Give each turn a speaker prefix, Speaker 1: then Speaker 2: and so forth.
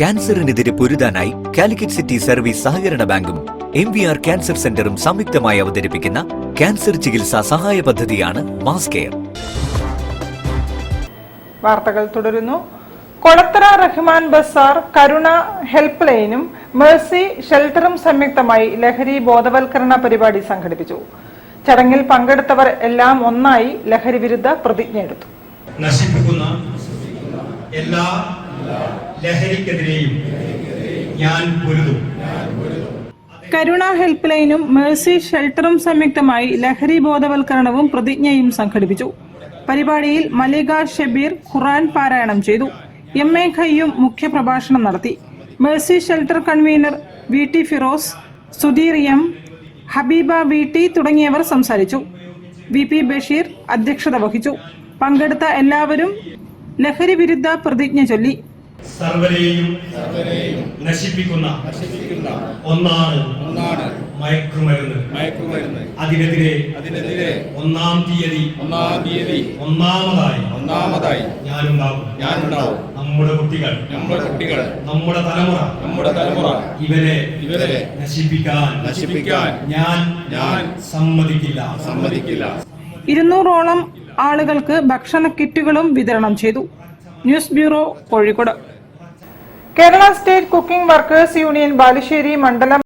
Speaker 1: ക്യാൻസറിനെതിരെ പൊരുതാനായി Calicut city service സഹകരണ ബാങ്കും MVR cancer സെന്ററും സംയുക്തമായി അവതരിപ്പിക്കുന്ന ക്യാൻസർ ചികിത്സാ സഹായ പദ്ധതിയാണ് മാസ് കെയർ.
Speaker 2: വാർത്തകൾ തുടരുന്നു. കൊളത്തറ റഹ്മാൻ ബസാർ, കരുണ ഹെൽപ്പ് ലൈനും മേഴ്സി ഷെൽട്ടറും സംയുക്തമായി ലഹരി ബോധവൽക്കരണ പരിപാടി സംഘടിപ്പിച്ചു. ചടങ്ങിൽ പങ്കെടുത്തവർ എല്ലാം ഒന്നായി ലഹരി വിരുദ്ധ പ്രതിജ്ഞയെടുത്തു.
Speaker 3: നശിപ്പിക്കുന്ന എല്ലാ ലഹരിക്കെതിരെയും ഞാൻ പൊരുതും.
Speaker 2: കരുണ ഹെൽപ്പ് ലൈനും മേഴ്സി ഷെൽട്ടറും സംയുക്തമായി ലഹരി ബോധവൽക്കരണവും പ്രതിജ്ഞയും സംഘടിപ്പിച്ചു. പരിപാടിയിൽ മലിക ഷബീർ ഖുർആൻ പാരായണം ചെയ്തു. MA ഖയ്യൂം മുഖ്യപ്രഭാഷണം നടത്തി. Mercy shelter convener VT Firoz, Sudheer M, ഹബീബ VT തുടങ്ങിയവർ സംസാരിച്ചു. VP ബഷീർ അധ്യക്ഷത വഹിച്ചു. പങ്കെടുത്ത എല്ലാവരും ലഹരി വിരുദ്ധ പ്രതിജ്ഞ ചൊല്ലി.
Speaker 3: സർവരെയും നശിപ്പിക്കുന്ന ഒന്നാണ് മയക്കുമരുന്ന്. അതിനെതിരെ ഒന്നാം തീയതി ഒന്നാമതായി ഞാനുണ്ടാവും. നമ്മുടെ കുട്ടികൾ നമ്മുടെ തലമുറ ഇവരെ നശിപ്പിക്കാൻ ഞാൻ സമ്മതിക്കില്ല.
Speaker 2: 200ഓളം ആളുകൾക്ക് ഭക്ഷണ കിറ്റുകളും വിതരണം ചെയ്തു. News bureau, Kozhikode. Kerala state cooking workers union Balussery മണ്ഡലം